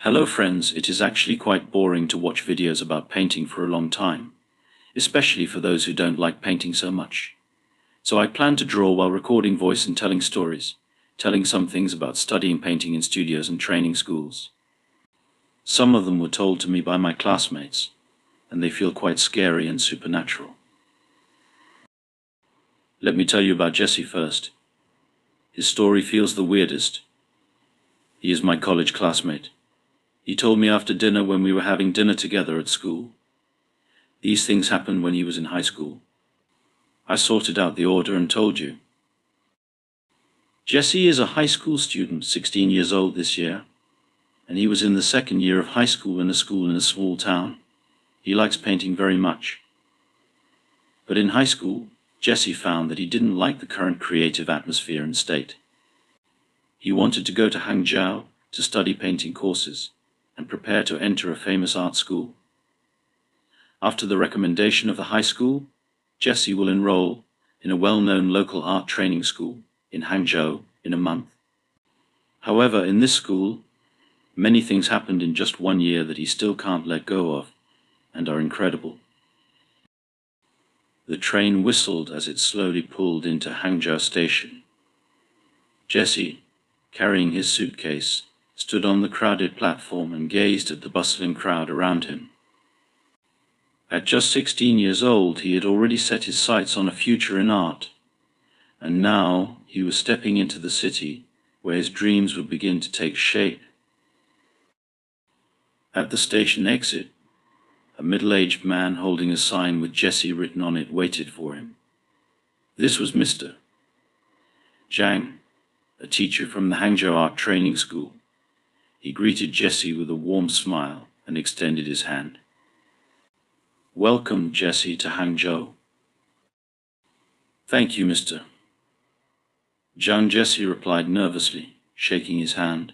Hello friends, it is actually quite boring to watch videos about painting for a long time, especially for those who don't like painting so much. So I plan to draw while recording voice and telling stories, telling some things about studying painting in studios and training schools. Some of them were told to me by my classmates, and they feel quite scary and supernatural. Let me tell you about Jesse first. His story feels the weirdest. He is my college classmate. He told me after dinner when we were having dinner together at school. These things happened when he was in high school. I sorted out the order and told you. Jesse is a high school student, 16 years old this year, and he was in the second year of high school in a school in a small town. He likes painting very much. But in high school, Jesse found that he didn't like the current creative atmosphere and state. He wanted to go to Hangzhou to study painting courses and prepare to enter a famous art school. After the recommendation of the high school, Jesse will enroll in a well-known local art training school in Hangzhou in a month. However, in this school, many things happened in just 1 year that he still can't let go of and are incredible. The train whistled as it slowly pulled into Hangzhou station. Jesse, carrying his suitcase, stood on the crowded platform and gazed at the bustling crowd around him. At just 16 years old, he had already set his sights on a future in art, and now he was stepping into the city where his dreams would begin to take shape. At the station exit, a middle-aged man holding a sign with Jesse written on it waited for him. This was Mr. Zhang, a teacher from the Hangzhou Art Training School. He greeted Jesse with a warm smile and extended his hand. "Welcome, Jesse, to Hangzhou." "Thank you, Mr. Zhang," Jesse replied nervously, shaking his hand.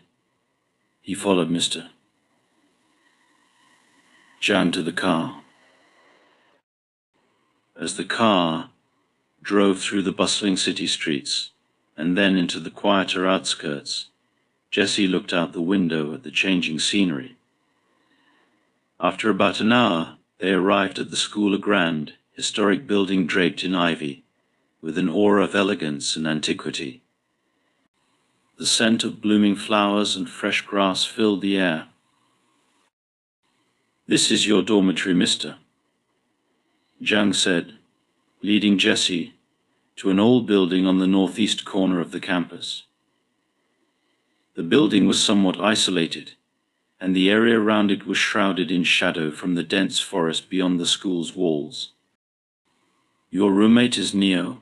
He followed Mr. Zhang to the car. As the car drove through the bustling city streets and then into the quieter outskirts, Jesse looked out the window at the changing scenery. After about an hour, they arrived at the School, a grand, historic building draped in ivy, with an aura of elegance and antiquity. The scent of blooming flowers and fresh grass filled the air. "This is your dormitory, Mr. Zhang said, leading Jesse to an old building on the northeast corner of the campus. The building was somewhat isolated, and the area around it was shrouded in shadow from the dense forest beyond the school's walls. "Your roommate is Neo.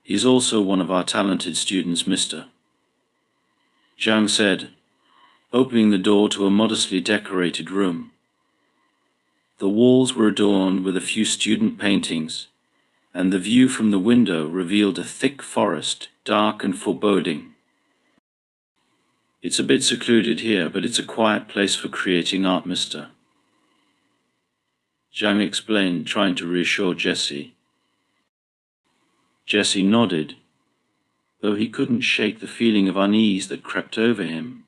He's also one of our talented students, Mr. Zhang said, opening the door to a modestly decorated room. The walls were adorned with a few student paintings, and the view from the window revealed a thick forest, dark and foreboding. "It's a bit secluded here, but it's a quiet place for creating art, Mr. Zhang explained, trying to reassure Jesse. Jesse nodded, though he couldn't shake the feeling of unease that crept over him.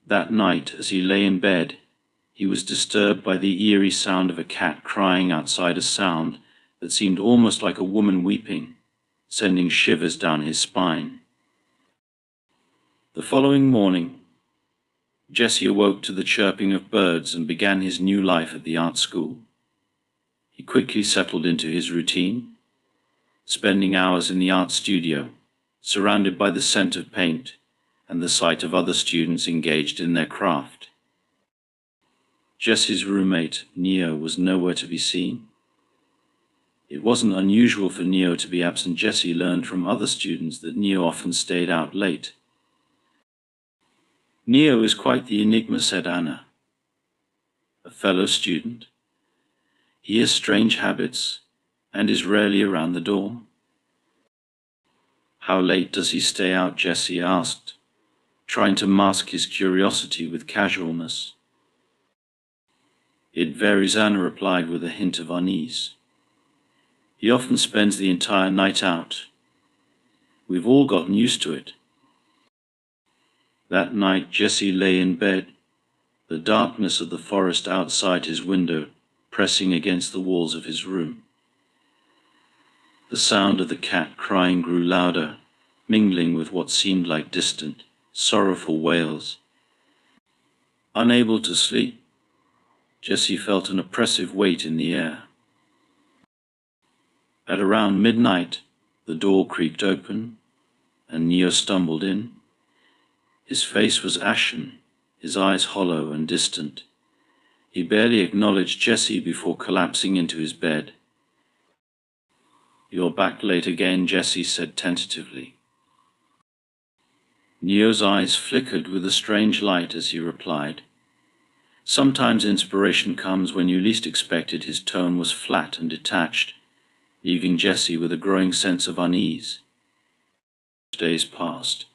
That night, as he lay in bed, he was disturbed by the eerie sound of a cat crying outside, a sound that seemed almost like a woman weeping, sending shivers down his spine. The following morning, Jesse awoke to the chirping of birds and began his new life at the art school. He quickly settled into his routine, spending hours in the art studio, surrounded by the scent of paint and the sight of other students engaged in their craft. Jesse's roommate, Neo, was nowhere to be seen. It wasn't unusual for Neo to be absent. Jesse learned from other students that Neo often stayed out late. "Neo is quite the enigma," said Anna, a fellow student. "He has strange habits and is rarely around the dorm." "How late does he stay out?" Jesse asked, trying to mask his curiosity with casualness. "It varies," Anna replied with a hint of unease. "He often spends the entire night out. We've all gotten used to it." That night Jesse lay in bed, the darkness of the forest outside his window pressing against the walls of his room. The sound of the cat crying grew louder, mingling with what seemed like distant, sorrowful wails. Unable to sleep, Jesse felt an oppressive weight in the air. At around midnight, the door creaked open, and Neo stumbled in. His face was ashen, his eyes hollow and distant. He barely acknowledged Jesse before collapsing into his bed. "You're back late again," Jesse said tentatively. Neo's eyes flickered with a strange light as he replied. Sometimes inspiration comes when you least expect it. His tone was flat and detached, leaving Jesse with a growing sense of unease. Days passed,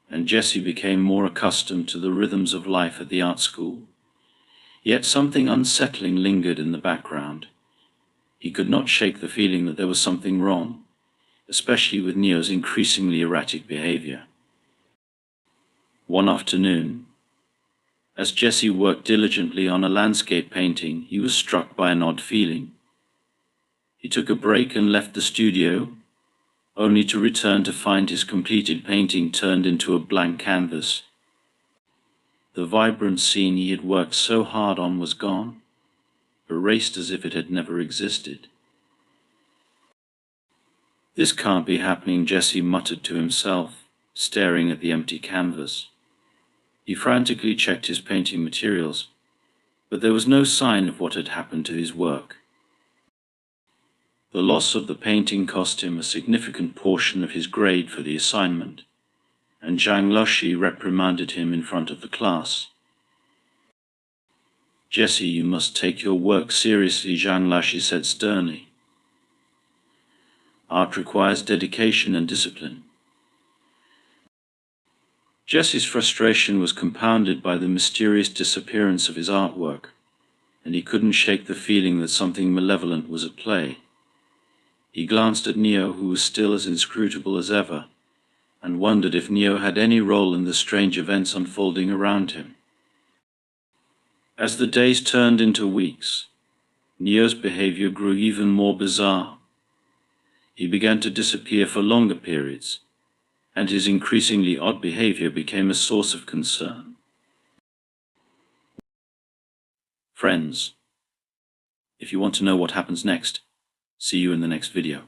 and Jesse became more accustomed to the rhythms of life at the art school. Yet something unsettling lingered in the background. He could not shake the feeling that there was something wrong, especially with Neo's increasingly erratic behavior. One afternoon, as Jesse worked diligently on a landscape painting, he was struck by an odd feeling. He took a break and left the studio, only to return to find his completed painting turned into a blank canvas. The vibrant scene he had worked so hard on was gone, erased as if it had never existed. "This can't be happening," Jesse muttered to himself, staring at the empty canvas. He frantically checked his painting materials, but there was no sign of what had happened to his work. The loss of the painting cost him a significant portion of his grade for the assignment, and Zhang Lushi reprimanded him in front of the class. "Jesse, you must take your work seriously," Zhang Lushi said sternly. "Art requires dedication and discipline." Jesse's frustration was compounded by the mysterious disappearance of his artwork, and he couldn't shake the feeling that something malevolent was at play. He glanced at Neo, who was still as inscrutable as ever, and wondered if Neo had any role in the strange events unfolding around him. As the days turned into weeks, Neo's behavior grew even more bizarre. He began to disappear for longer periods, and his increasingly odd behavior became a source of concern. Friends, if you want to know what happens next, see you in the next video.